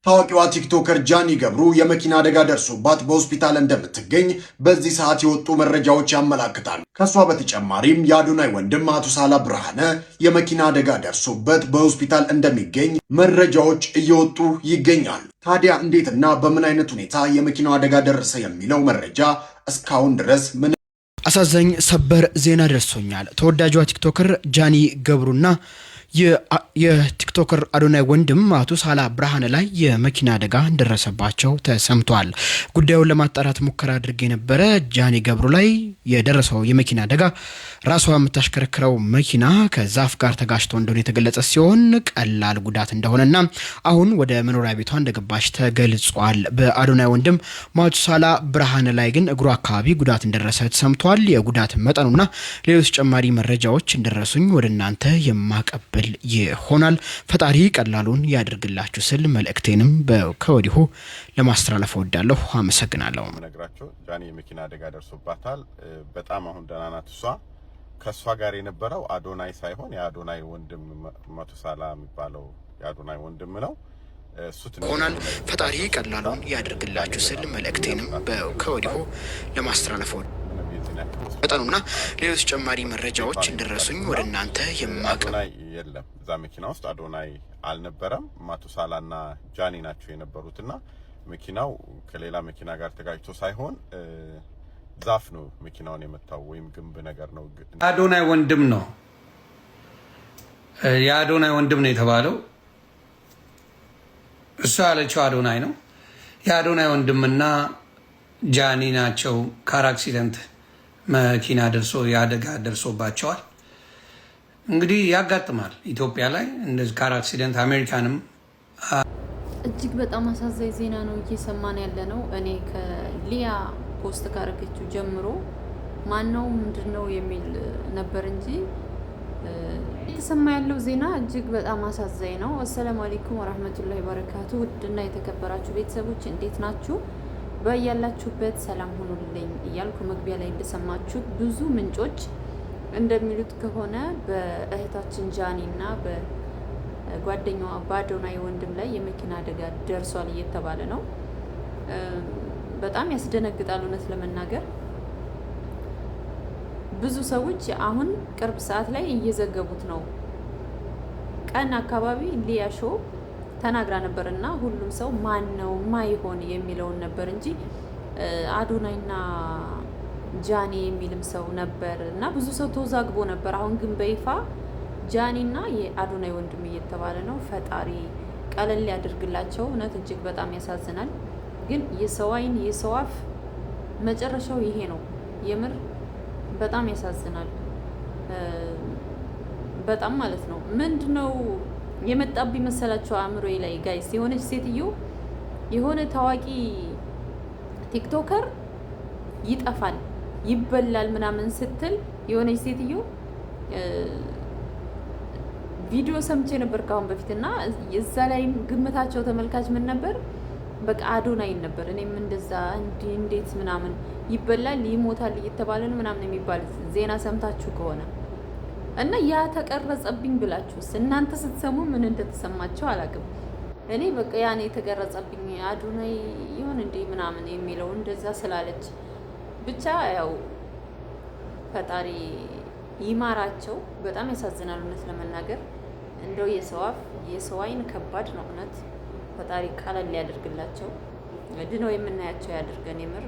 ታዋቂዋ ቲክቶከር ጃኒ ገብሩ የመኪና አደጋ ደርሶባት በሆስፒታል እንደምትገኝ በዚህ ሰዓት የወጡ መረጃዎች ያመላክታሉ። ከሷ በተጨማሪም የአዶናይ ወንድም አቶ ሳላ ብርሃነ የመኪና አደጋ ደርሶበት በሆስፒታል እንደሚገኝ መረጃዎች እየወጡ ይገኛሉ። ታዲያ እንዴትና በምን አይነት ሁኔታ የመኪናው አደጋ ደረሰ የሚለው መረጃ እስካሁን ድረስ ምን አሳዛኝ ሰበር ዜና ደርሶኛል። ተወዳጇ ቲክቶከር ጃኒ ገብሩና የቲክቶከር አዶናይ ወንድም አቶ ሳላ ብርሃነ ላይ የመኪና አደጋ እንደደረሰባቸው ተሰምቷል። ጉዳዩን ለማጣራት ሙከራ አድርጌ የነበረ ጃኒ ገብሩ ላይ የደረሰው የመኪና አደጋ ራሷ የምታሽከረክረው መኪና ከዛፍ ጋር ተጋጭቶ እንደሆነ የተገለጸ ሲሆን ቀላል ጉዳት እንደሆነና አሁን ወደ መኖሪያ ቤቷ እንደገባች ተገልጿል። በአዶናይ ወንድም አቶ ሳላ ብርሃነ ላይ ግን እግሩ አካባቢ ጉዳት እንደደረሰ ተሰምቷል። የጉዳት መጠኑና ሌሎች ተጨማሪ መረጃዎች እንደደረሱኝ ወደ እናንተ የማቀብል ይሆናል። ፈጣሪ ቀላሉን ያድርግላችሁ ስል መልእክቴንም ከወዲሁ ለማስተላለፍ እወዳለሁ። አመሰግናለሁ። ነግራቸው ጃኒ የመኪና አደጋ ደርሶባታል። በጣም አሁን ደህና ናት። ከሷ ጋር የነበረው አዶናይ ሳይሆን የአዶናይ ወንድም መቶ ሳላ የሚባለው የአዶናይ ወንድም ነው። ሆናል። ፈጣሪ ቀላሉን ያድርግላችሁ ስል መልእክቴንም ከወዲሁ ለማስተላለፍ መጠኑና ሌሎች ተጨማሪ መረጃዎች እንደደረሱኝ ወደ እናንተ አዶናይ የለም እዛ መኪና ውስጥ አዶናይ አልነበረም። ማቶ ሳላና ጃኒ ናቸው የነበሩትና መኪናው ከሌላ መኪና ጋር ተጋጭቶ ሳይሆን ዛፍ ነው መኪናውን የመታው ወይም ግንብ ነገር ነው። አዶናይ ወንድም ነው የአዶናይ ወንድም ነው የተባለው። እሱ ያለችው አዶናይ ነው። የአዶናይ ወንድምና ጃኒ ናቸው። ካር አክሲደንት መኪና የአደጋ ደርሶባቸዋል። እንግዲህ ያጋጥማል ኢትዮጵያ ላይ እንደዚህ ካር አክሲደንት። አሜሪካንም እጅግ በጣም አሳዛኝ ዜና ነው እየሰማን ያለ ነው። እኔ ከሊያ ፖስት ካረገችው ጀምሮ ማነው ምንድነው የሚል ነበር እንጂ የተሰማ ያለው ዜና እጅግ በጣም አሳዛኝ ነው። አሰላሙ አለይኩም ወራህመቱላሂ ወበረካቱ። ውድና የተከበራችሁ ቤተሰቦች እንዴት ናችሁ? በያላችሁበት ሰላም ሁኑልኝ እያልኩ መግቢያ ላይ እንደሰማችሁት ብዙ ምንጮች እንደሚሉት ከሆነ በእህታችን ጃኒ እና በጓደኛዋ በአዶናይ ወንድም ላይ የመኪና አደጋ ደርሷል እየተባለ ነው። በጣም ያስደነግጣል። እውነት ለመናገር ብዙ ሰዎች አሁን ቅርብ ሰዓት ላይ እየዘገቡት ነው። ቀን አካባቢ ሊያ ሾው ተናግራ ነበርና ሁሉም ሰው ማን ነው ማይሆን የሚለውን ነበር እንጂ አዶናይና ጃኒ የሚልም ሰው ነበር እና ብዙ ሰው ተወዛግቦ ነበር። አሁን ግን በይፋ ጃኒና የአዶናይ ወንድም እየተባለ ነው። ፈጣሪ ቀለል ያድርግላቸው። እውነት እጅግ በጣም ያሳዝናል። ግን የሰው አይን የሰው አፍ መጨረሻው ይሄ ነው። የምር በጣም ያሳዝናል። በጣም ማለት ነው። ምንድነው የመጣብኝ መሰላችሁ አእምሮዬ ላይ ጋይስ? የሆነች ሴትዮ የሆነ ታዋቂ ቲክቶከር ይጠፋል ይበላል ምናምን ስትል የሆነች ሴትዮ ቪዲዮ ሰምቼ ነበር ካሁን በፊትና እዛ ላይ ግምታቸው ተመልካች ምን ነበር? በቃ አዶናይን ነበር። እኔም እንደዛ እንዴት ምናምን ይበላል ይሞታል እየተባለ ነው ምናምን የሚባል ዜና ሰምታችሁ ከሆነ እና ያ ተቀረጸብኝ ብላችሁስ እናንተ ስትሰሙ ምን እንደተሰማችሁ አላውቅም። እኔ በቃ ያኔ የተቀረጸብኝ አዶናይ ይሁን እንዴ ምናምን የሚለው እንደዛ ስላለች ብቻ ያው ፈጣሪ ይማራቸው። በጣም ያሳዝናል እውነት ለመናገር እንደው የሰው አፍ የሰው አይን ከባድ ነው እውነት። ፈጣሪ ቀለል ያድርግላቸው፣ ድነው የምናያቸው ያድርገን የምር።